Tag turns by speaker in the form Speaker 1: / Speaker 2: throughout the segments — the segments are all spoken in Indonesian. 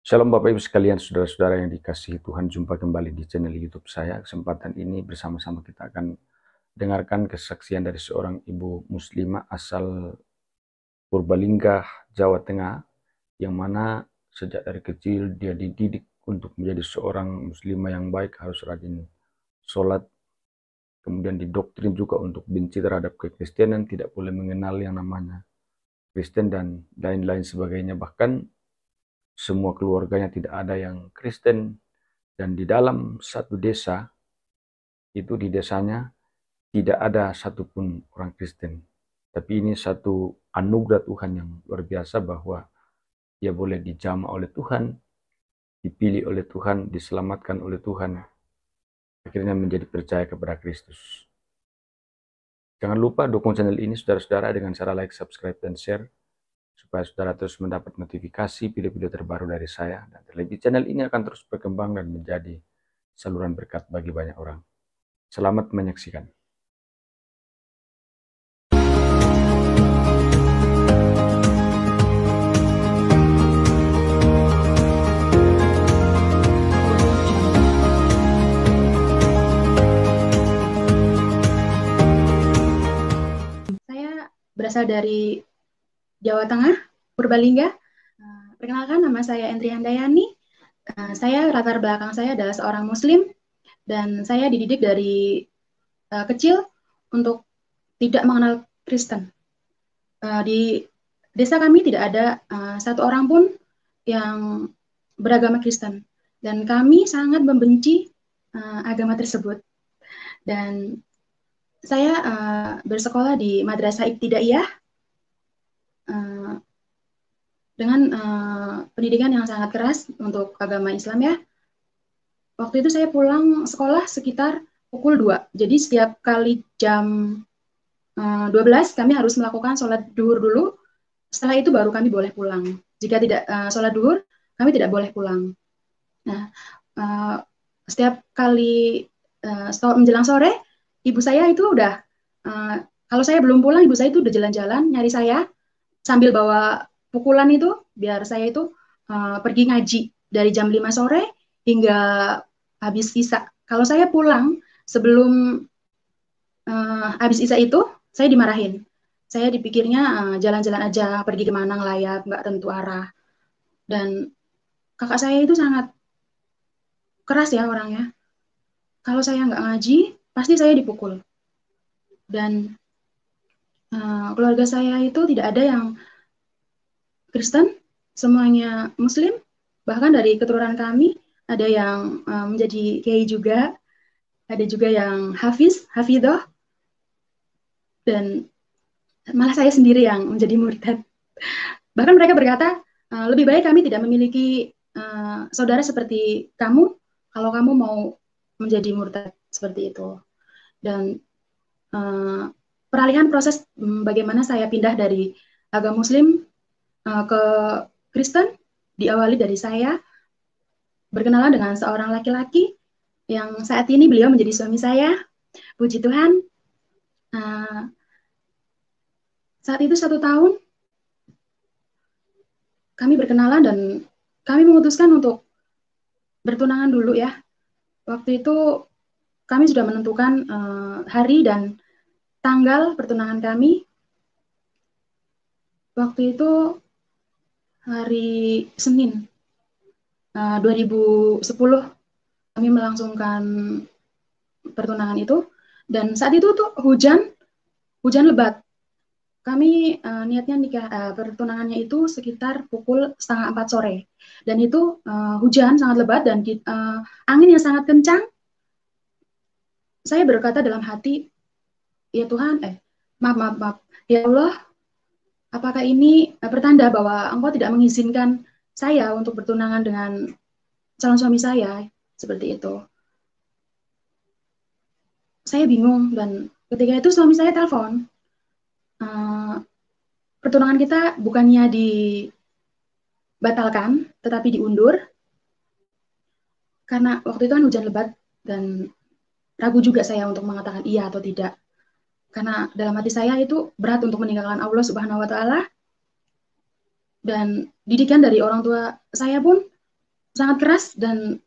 Speaker 1: Shalom Bapak Ibu sekalian, saudara-saudara yang dikasihi Tuhan, jumpa kembali di channel YouTube saya. Kesempatan ini bersama-sama kita akan dengarkan kesaksian dari seorang ibu muslimah asal Purbalingga, Jawa Tengah, yang mana sejak dari kecil dia dididik untuk menjadi seorang muslimah yang baik, harus rajin sholat, kemudian didoktrin juga untuk benci terhadap kekristenan, tidak boleh mengenal yang namanya Kristen dan lain-lain sebagainya. Bahkan semua keluarganya tidak ada yang Kristen. Dan di dalam satu desa, itu di desanya tidak ada satupun orang Kristen. Tapi ini satu anugerah Tuhan yang luar biasa bahwa dia boleh dijamah oleh Tuhan, dipilih oleh Tuhan, diselamatkan oleh Tuhan, akhirnya menjadi percaya kepada Kristus. Jangan lupa dukung channel ini saudara-saudara dengan cara like, subscribe, dan share, supaya saudara terus mendapat notifikasi video-video terbaru dari saya. Dan terlebih channel ini akan terus berkembang dan menjadi saluran berkat bagi banyak orang. Selamat menyaksikan.
Speaker 2: Saya berasal dari Jawa Tengah, Purbalingga. Perkenalkan, nama saya Endri Handayani. Saya latar belakang saya adalah seorang Muslim dan saya dididik dari kecil untuk tidak mengenal Kristen. Di desa kami tidak ada satu orang pun yang beragama Kristen dan kami sangat membenci agama tersebut. Dan saya bersekolah di Madrasah Ibtidaiyah dengan pendidikan yang sangat keras untuk agama Islam ya. Waktu itu saya pulang sekolah sekitar pukul 2. Jadi setiap kali jam 12 kami harus melakukan sholat duhur dulu. Setelah itu baru kami boleh pulang. Jika tidak sholat duhur, kami tidak boleh pulang. Nah, setiap kali menjelang sore, ibu saya itu udah, kalau saya belum pulang, ibu saya itu udah jalan-jalan nyari saya sambil bawa pukulan itu, biar saya itu pergi ngaji dari jam 5 sore hingga habis isya. Kalau saya pulang sebelum habis isya itu, saya dimarahin. Saya dipikirnya jalan-jalan aja, pergi kemana ngelayap, nggak tentu arah. Dan kakak saya itu sangat keras ya orangnya. Kalau saya nggak ngaji, pasti saya dipukul. Dan keluarga saya itu tidak ada yang Kristen, semuanya Muslim. Bahkan dari keturunan kami, ada yang menjadi kiai juga, ada juga yang hafiz, hafidah, dan malah saya sendiri yang menjadi murtad. Bahkan mereka berkata, lebih baik kami tidak memiliki saudara seperti kamu, kalau kamu mau menjadi murtad seperti itu. Dan peralihan proses bagaimana saya pindah dari agama Muslim ke Kristen diawali dari saya berkenalan dengan seorang laki-laki yang saat ini beliau menjadi suami saya. Puji Tuhan. Saat itu 1 tahun kami berkenalan dan kami memutuskan untuk bertunangan dulu ya. Waktu itu kami sudah menentukan hari dan tanggal pertunangan kami. Waktu itu hari Senin 2010 kami melangsungkan pertunangan itu, dan saat itu tuh hujan lebat. Kami niatnya nikah pertunangannya itu sekitar pukul 3:30 sore, dan itu hujan sangat lebat dan angin yang sangat kencang. Saya berkata dalam hati, ya Tuhan, maaf, ya Allah, apakah ini pertanda bahwa Engkau tidak mengizinkan saya untuk bertunangan dengan calon suami saya, seperti itu. Saya bingung, dan ketika itu suami saya telepon, pertunangan kita bukannya dibatalkan, tetapi diundur, karena waktu itu kan hujan lebat, dan ragu juga saya untuk mengatakan iya atau tidak. Karena dalam hati saya itu berat untuk meninggalkan Allah Subhanahu wa Ta'ala, dan didikan dari orang tua saya pun sangat keras dan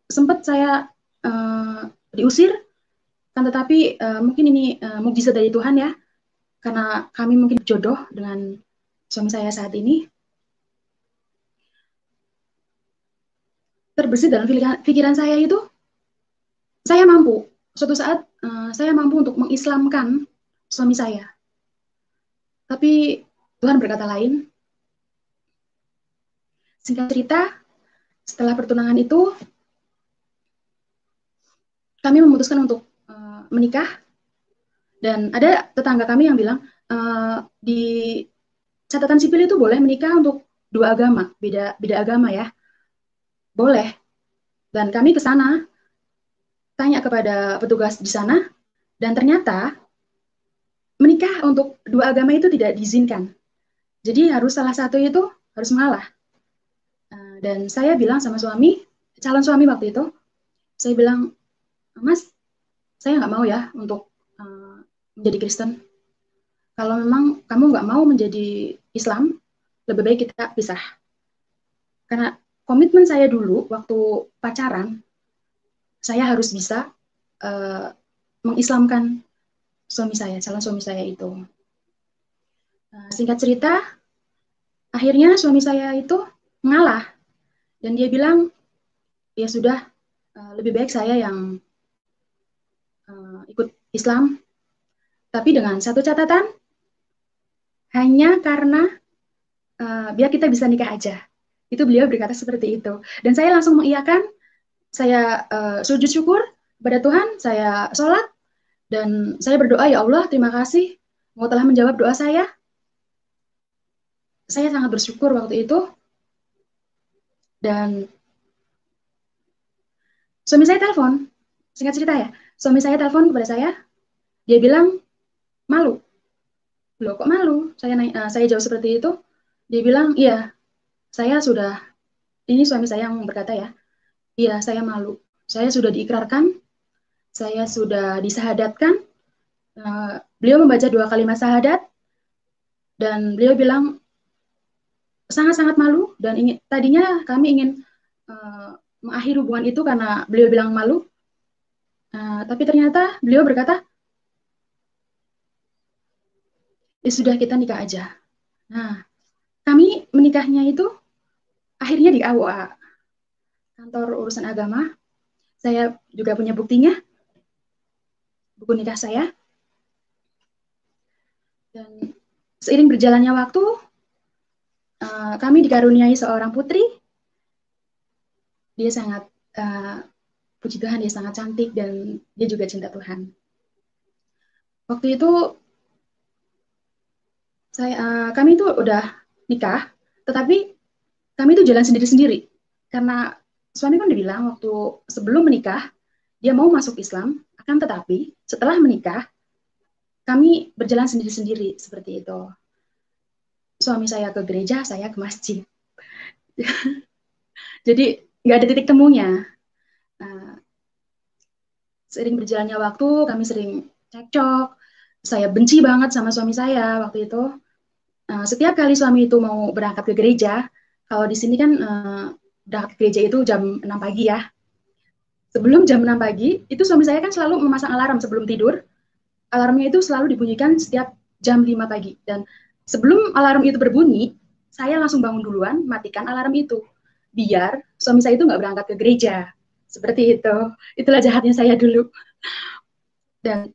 Speaker 2: sempat saya diusir, kan tetapi mungkin ini mukjizat dari Tuhan ya, karena kami mungkin jodoh dengan suami saya saat ini. Terbesit dalam pikiran saya itu, saya mampu, suatu saat saya mampu untuk mengislamkan suami saya. Tapi Tuhan berkata lain. Singkat cerita, setelah pertunangan itu, kami memutuskan untuk menikah. Dan ada tetangga kami yang bilang, di catatan sipil itu boleh menikah untuk dua agama, beda agama ya. Boleh. Dan kami ke sana, tanya kepada petugas di sana, dan ternyata menikah untuk dua agama itu tidak diizinkan. Jadi harus salah satu itu harus mengalah. Dan saya bilang sama suami, calon suami waktu itu, saya bilang, Mas, saya nggak mau ya untuk menjadi Kristen. Kalau memang kamu nggak mau menjadi Islam, lebih baik kita pisah. Karena komitmen saya dulu waktu pacaran, saya harus bisa mengislamkan suami saya, calon suami saya itu. Singkat cerita, akhirnya suami saya itu mengalah. Dan dia bilang, ya sudah, lebih baik saya yang ikut Islam. Tapi dengan satu catatan, hanya karena biar kita bisa nikah aja. Itu beliau berkata seperti itu. Dan saya langsung mengiyakan, saya sujud syukur kepada Tuhan, saya sholat, dan saya berdoa, ya Allah, terima kasih, Engkau telah menjawab doa saya. Saya sangat bersyukur waktu itu. Dan suami saya telepon, singkat cerita ya, suami saya telepon kepada saya, dia bilang, malu. Loh, kok malu? Saya jawab seperti itu. Dia bilang, iya, saya sudah, ini suami saya yang berkata ya, iya, saya malu. Saya sudah diikrarkan, saya sudah disahadatkan. Beliau membaca 2 kalimat syahadat, dan beliau bilang sangat-sangat malu, dan tadinya kami ingin mengakhiri hubungan itu karena beliau bilang malu. Tapi ternyata beliau berkata, ya sudah, kita nikah aja. Nah, kami menikahnya itu akhirnya di AUA, kantor urusan agama. Saya juga punya buktinya, buku nikah saya. Dan seiring berjalannya waktu, kami dikaruniai seorang putri. Dia sangat, puji Tuhan, dia sangat cantik dan dia juga cinta Tuhan. Waktu itu kami itu udah nikah, tetapi kami itu jalan sendiri-sendiri. Karena suami kan dibilang waktu sebelum menikah, dia mau masuk Islam, akan tetapi setelah menikah, kami berjalan sendiri-sendiri, seperti itu. Suami saya ke gereja, saya ke masjid. Jadi nggak ada titik temunya. Seiring berjalannya waktu, kami sering cekcok. Saya benci banget sama suami saya waktu itu. Setiap kali suami itu mau berangkat ke gereja, kalau di sini kan berangkat ke gereja itu jam 6 pagi ya. Sebelum jam 6 pagi, itu suami saya kan selalu memasang alarm sebelum tidur. Alarmnya itu selalu dibunyikan setiap jam 5 pagi. Dan sebelum alarm itu berbunyi, saya langsung bangun duluan, matikan alarm itu. Biar suami saya itu nggak berangkat ke gereja. Seperti itu. Itulah jahatnya saya dulu. Dan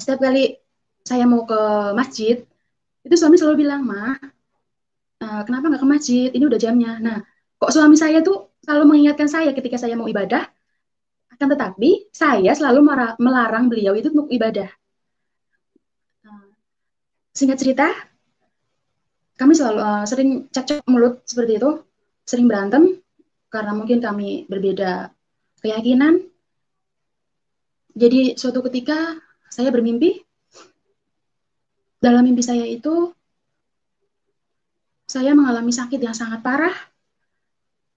Speaker 2: setiap kali saya mau ke masjid, itu suami selalu bilang, Ma, kenapa nggak ke masjid? Ini udah jamnya. Nah, kok suami saya tuh selalu mengingatkan saya ketika saya mau ibadah, akan tetapi saya selalu melarang beliau itu untuk ibadah. Singkat cerita, kami selalu sering cekcok mulut seperti itu, sering berantem, karena mungkin kami berbeda keyakinan. Jadi suatu ketika saya bermimpi, dalam mimpi saya itu, saya mengalami sakit yang sangat parah,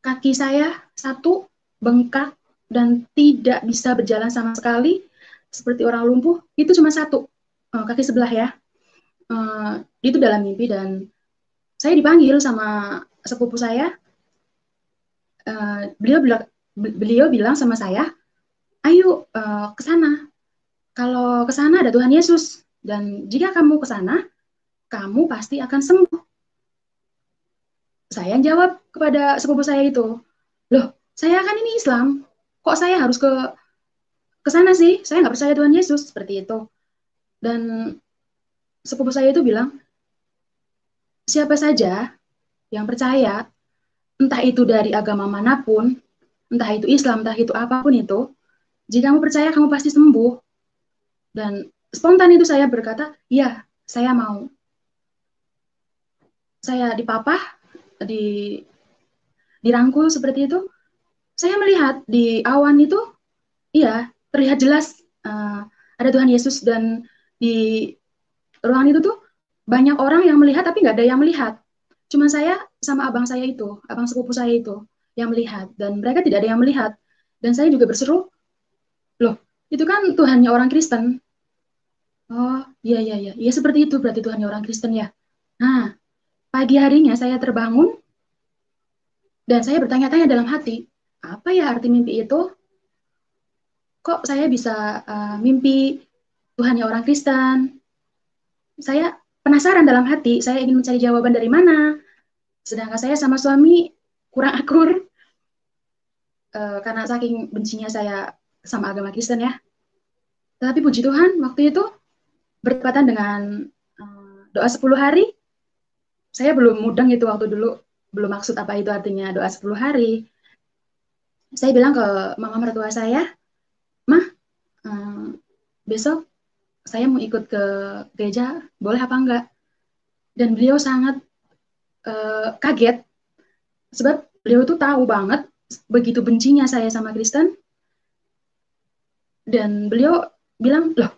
Speaker 2: kaki saya satu bengkak, dan tidak bisa berjalan sama sekali, seperti orang lumpuh. Itu cuma satu, kaki sebelah ya. Itu dalam mimpi, dan saya dipanggil sama sepupu saya. beliau bilang sama saya, ayo ke sana. Kalau ke sana ada Tuhan Yesus, dan jika kamu ke sana, kamu pasti akan sembuh. Saya jawab kepada sepupu saya itu, loh, saya kan ini Islam, kok saya harus ke sana sih? Saya nggak percaya Tuhan Yesus, seperti itu. Dan sepupu saya itu bilang, siapa saja yang percaya, entah itu dari agama manapun, entah itu Islam, entah itu apapun itu, jika kamu percaya, kamu pasti sembuh. Dan spontan itu saya berkata, iya, saya mau. Saya dipapah, di dirangkul seperti itu. Saya melihat di awan itu, iya, terlihat jelas ada Tuhan Yesus, dan di ruangan itu tuh banyak orang yang melihat, tapi nggak ada yang melihat. Cuma saya sama abang saya itu, abang sepupu saya itu yang melihat, dan mereka tidak ada yang melihat. Dan saya juga berseru, loh, itu kan Tuhannya orang Kristen. Oh, iya, iya, iya. Iya, seperti itu berarti Tuhannya orang Kristen ya. Nah, pagi harinya saya terbangun, dan saya bertanya-tanya dalam hati, apa ya arti mimpi itu? Kok saya bisa mimpi Tuhannya orang Kristen? Saya penasaran dalam hati, saya ingin mencari jawaban dari mana. Sedangkan saya sama suami kurang akur, karena saking bencinya saya sama agama Kristen ya. Tapi puji Tuhan, waktu itu bertepatan dengan doa 10 hari, saya belum mudeng itu waktu dulu, belum maksud apa itu artinya doa 10 hari. Saya bilang ke mama mertua saya, Mah, besok saya mau ikut ke gereja, boleh apa enggak? Dan beliau sangat kaget, sebab beliau tuh tahu banget begitu bencinya saya sama Kristen, dan beliau bilang, loh,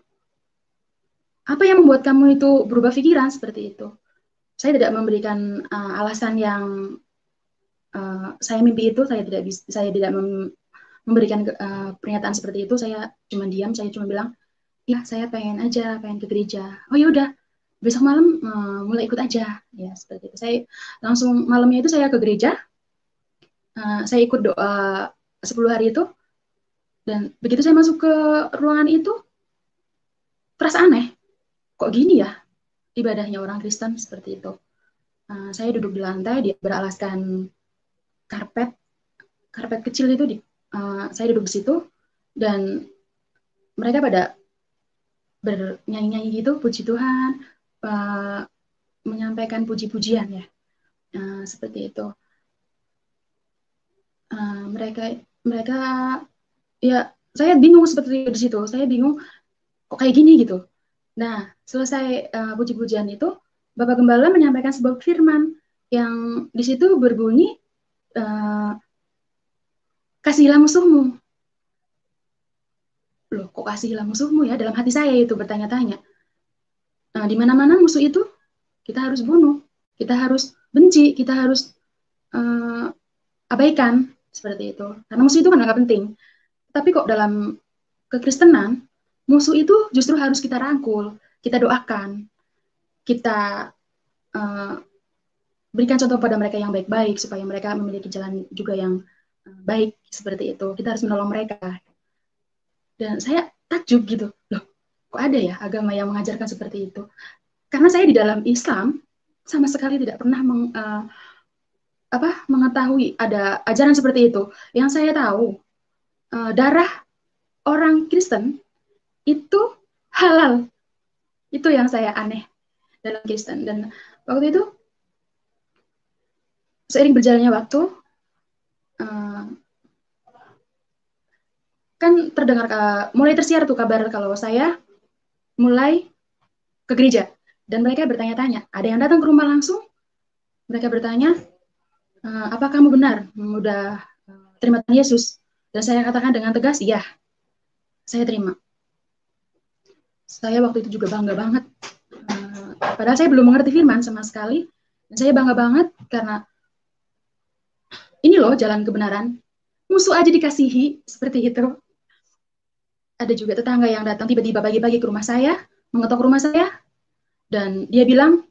Speaker 2: apa yang membuat kamu itu berubah pikiran seperti itu? Saya tidak memberikan alasan yang saya mimpi itu, saya tidak memberikan pernyataan seperti itu. Saya cuma diam, saya cuma bilang, ya saya pengen aja, pengen ke gereja. Oh ya udah, besok malam mulai ikut aja, ya seperti itu. Saya langsung malamnya itu saya ke gereja, saya ikut doa 10 hari itu, dan begitu saya masuk ke ruangan itu, terasa aneh, kok gini ya ibadahnya orang Kristen seperti itu. Saya duduk di lantai, dia beralaskan karpet, karpet kecil itu, saya duduk di situ, dan mereka pada bernyanyi-nyanyi gitu, puji Tuhan, menyampaikan puji-pujian ya, seperti itu. Mereka mereka ya, saya bingung seperti di situ, saya bingung kok kayak gini gitu. Nah, selesai puji-pujian itu, Bapak Gembala menyampaikan sebuah firman yang di situ berbunyi, kasihilah musuhmu. Loh, kok kasihilah musuhmu ya? Dalam hati saya itu bertanya-tanya. Nah, di mana-mana musuh itu kita harus bunuh, kita harus benci, kita harus abaikan seperti itu. Karena musuh itu kan nggak penting. Tapi kok dalam kekristenan, musuh itu justru harus kita rangkul, kita doakan, kita berikan contoh pada mereka yang baik-baik, supaya mereka memiliki jalan juga yang baik seperti itu. Kita harus menolong mereka. Dan saya takjub gitu, loh, kok ada ya agama yang mengajarkan seperti itu? Karena saya di dalam Islam sama sekali tidak pernah mengetahui ada ajaran seperti itu. Yang saya tahu, darah orang Kristen itu halal. Itu yang saya aneh dalam Kristen. Dan waktu itu, seiring berjalannya waktu, kan terdengar, mulai tersiar tuh kabar kalau saya mulai ke gereja. Dan mereka bertanya-tanya, ada yang datang ke rumah langsung, mereka bertanya, apa kamu benar sudah terima Tuhan Yesus? Dan saya katakan dengan tegas, iya, saya terima. Saya waktu itu juga bangga banget. Padahal saya belum mengerti firman sama sekali. Dan saya bangga banget karena ini loh jalan kebenaran. Musuh aja dikasihi, seperti itu. Ada juga tetangga yang datang tiba-tiba pagi-pagi ke rumah saya, mengetok rumah saya, dan dia bilang,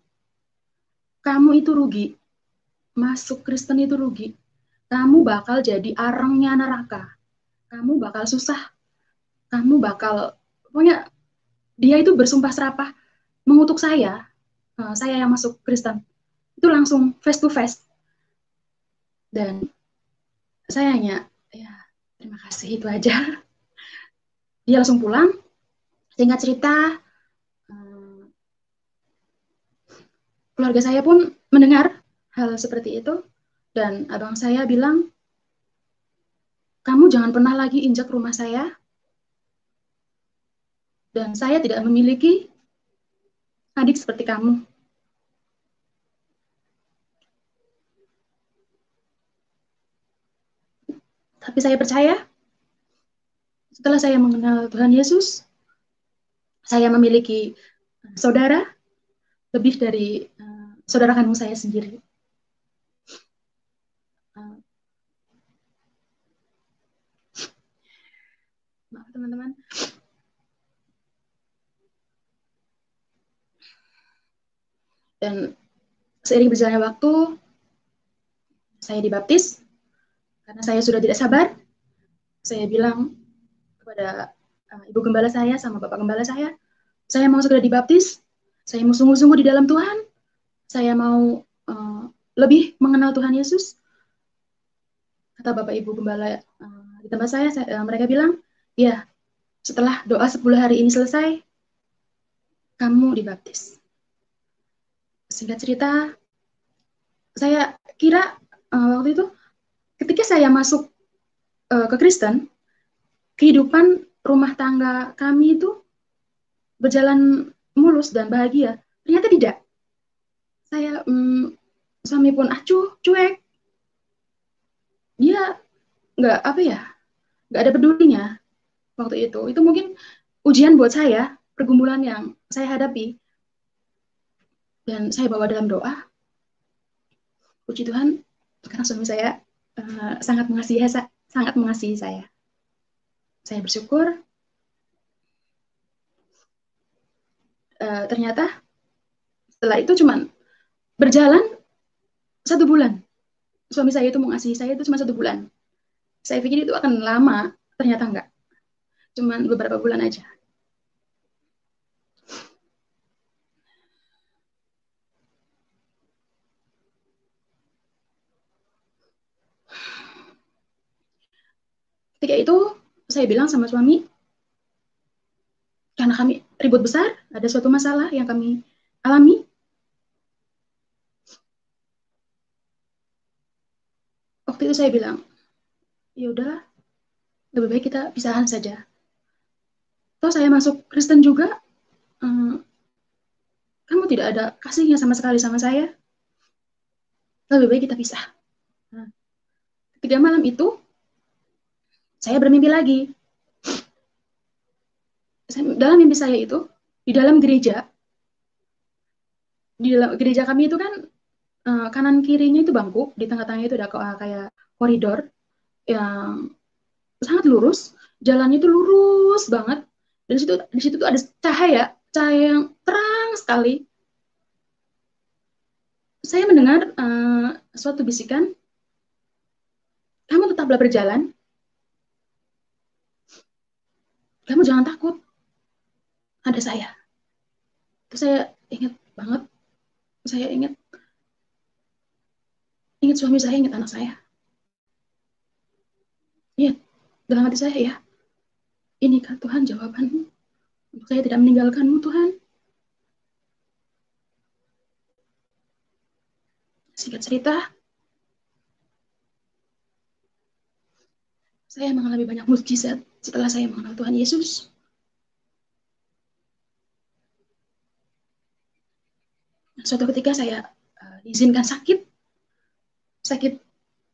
Speaker 2: kamu itu rugi. Masuk Kristen itu rugi. kamu bakal jadi arangnya neraka, kamu bakal susah, kamu bakal, pokoknya dia itu bersumpah serapah mengutuk saya yang masuk Kristen, itu langsung face to face. Dan saya hanya, ya terima kasih, itu aja. Dia langsung pulang. Singkat cerita, keluarga saya pun mendengar hal seperti itu, dan abang saya bilang, kamu jangan pernah lagi injak rumah saya, dan saya tidak memiliki adik seperti kamu. Tapi saya percaya, setelah saya mengenal Tuhan Yesus, saya memiliki saudara lebih dari saudara kandung saya sendiri. Maaf teman-teman. Dan seiring berjalannya waktu, saya dibaptis. Karena saya sudah tidak sabar, saya bilang kepada ibu gembala saya sama bapak gembala saya mau segera dibaptis, saya mau sungguh-sungguh di dalam Tuhan, saya mau lebih mengenal Tuhan Yesus. Kata bapak ibu gembala di tempat mereka bilang, ya setelah doa 10 hari ini selesai, kamu dibaptis. Singkat cerita, saya kira waktu itu ketika saya masuk ke Kristen, kehidupan rumah tangga kami itu berjalan mulus dan bahagia. Ternyata tidak. Saya suami pun acuh, cuek. Dia nggak apa ya, nggak ada pedulinya waktu itu. Itu mungkin ujian buat saya, pergumulan yang saya hadapi. Dan saya bawa dalam doa. Puji Tuhan, karena suami saya sangat mengasihi saya. Saya bersyukur. Ternyata setelah itu cuman berjalan 1 bulan. Suami saya itu mengasihi saya itu cuma 1 bulan. Saya pikir itu akan lama, ternyata enggak. Cuman beberapa bulan aja. Ketika itu saya bilang sama suami, karena kami ribut besar, ada suatu masalah yang kami alami. Waktu itu saya bilang, ya udahlah, lebih baik kita pisahan saja. Toh saya masuk Kristen juga, kamu tidak ada kasihnya sama sekali sama saya, lebih baik kita pisah. Nah, ketika malam itu, saya bermimpi lagi. Dalam mimpi saya itu, di dalam gereja kami itu kan kanan kirinya itu bangku, di tengah-tengahnya itu ada kayak koridor yang sangat lurus, jalannya itu lurus banget, dan di situ tuh ada cahaya yang terang sekali. Saya mendengar suatu bisikan, kamu tetaplah berjalan, kamu jangan takut, ada saya. Itu saya ingat banget, saya ingat suami saya, ingat anak saya. Iya, dalam hati saya, ya, inikah Tuhan jawabanmu untuk saya tidak meninggalkanmu, Tuhan? Singkat cerita, saya mengalami banyak mukjizat setelah saya mengenal Tuhan Yesus. Suatu ketika saya diizinkan sakit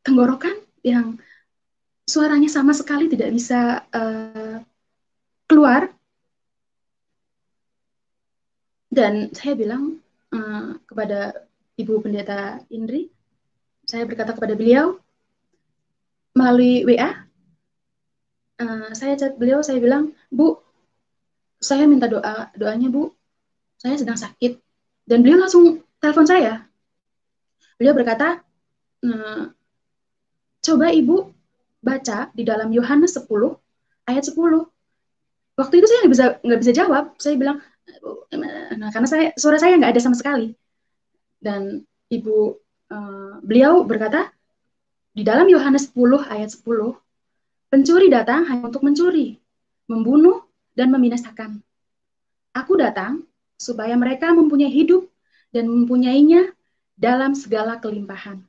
Speaker 2: tenggorokan yang suaranya sama sekali tidak bisa keluar. Dan saya bilang kepada Ibu Pendeta Indri, saya berkata kepada beliau melalui WA, saya chat beliau, saya bilang, Bu, saya minta doanya Bu, saya sedang sakit. Dan beliau langsung telepon saya. Beliau berkata, Coba Ibu baca di dalam Yohanes 10 ayat 10. Waktu itu saya nggak bisa jawab. Saya bilang, nah, karena suara saya nggak ada sama sekali. Dan beliau berkata, di dalam Yohanes 10 ayat 10, pencuri datang hanya untuk mencuri, membunuh, dan membinasakan. Aku datang supaya mereka mempunyai hidup dan mempunyainya dalam segala kelimpahan.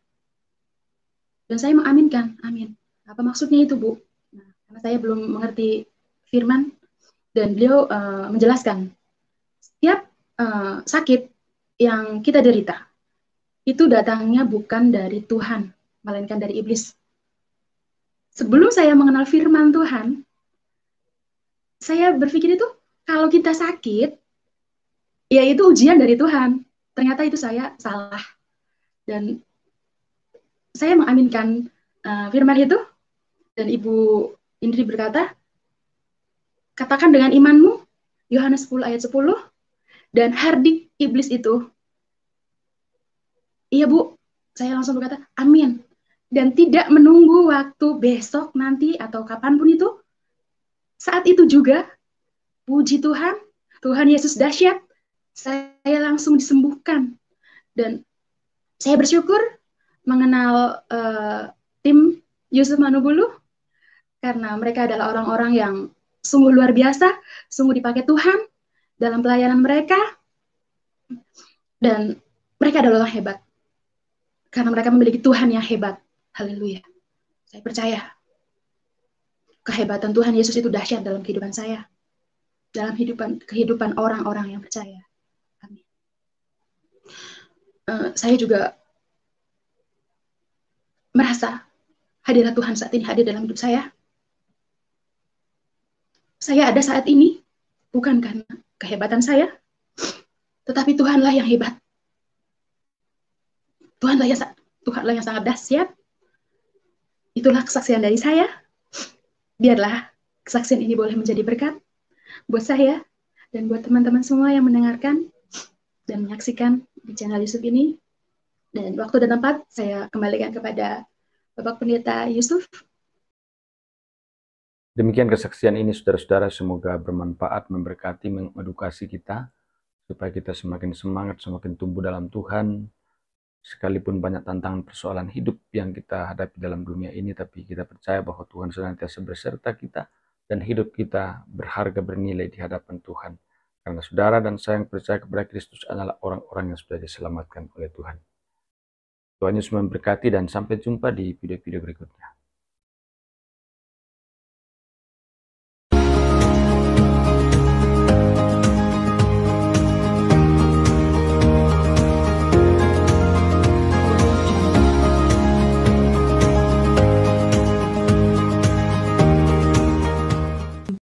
Speaker 2: Dan saya mengaminkan, amin. Apa maksudnya itu, Bu? Nah, karena saya belum mengerti firman, dan beliau menjelaskan, setiap sakit yang kita derita, itu datangnya bukan dari Tuhan, melainkan dari iblis. Sebelum saya mengenal firman Tuhan, saya berpikir itu, kalau kita sakit, ya itu ujian dari Tuhan. Ternyata itu saya salah. Dan saya mengaminkan firman itu, dan Ibu Indri berkata, katakan dengan imanmu, Yohanes 10 ayat 10, dan hardik iblis itu. Iya Bu, saya langsung berkata, amin. Dan tidak menunggu waktu besok nanti atau kapanpun itu, saat itu juga, puji Tuhan, Tuhan Yesus dahsyat, saya langsung disembuhkan. Dan saya bersyukur mengenal tim Yusuf Manubulu, karena mereka adalah orang-orang yang sungguh luar biasa, sungguh dipakai Tuhan dalam pelayanan mereka, dan mereka adalah orang hebat, karena mereka memiliki Tuhan yang hebat. Haleluya. Saya percaya kehebatan Tuhan Yesus itu dahsyat dalam kehidupan saya, dalam kehidupan orang-orang yang percaya. Amin. Saya juga merasa hadirat Tuhan saat ini hadir dalam hidup saya. Saya ada saat ini bukan karena kehebatan saya, tetapi Tuhanlah yang hebat. Tuhanlah yang sangat dahsyat. Itulah kesaksian dari saya. Biarlah kesaksian ini boleh menjadi berkat buat saya dan buat teman-teman semua yang mendengarkan dan menyaksikan di channel Yusuf ini. Dan waktu dan tempat saya kembalikan kepada Bapak Pendeta Yusuf.
Speaker 1: Demikian kesaksian ini, saudara-saudara, semoga bermanfaat, memberkati, mengedukasi kita, supaya kita semakin semangat, semakin tumbuh dalam Tuhan. Sekalipun banyak tantangan persoalan hidup yang kita hadapi dalam dunia ini, tapi kita percaya bahwa Tuhan senantiasa beserta kita, dan hidup kita berharga, bernilai di hadapan Tuhan. Karena saudara dan saya yang percaya kepada Kristus adalah orang-orang yang sudah diselamatkan oleh Tuhan. Tuhan Yesus memberkati, dan sampai jumpa di video-video berikutnya.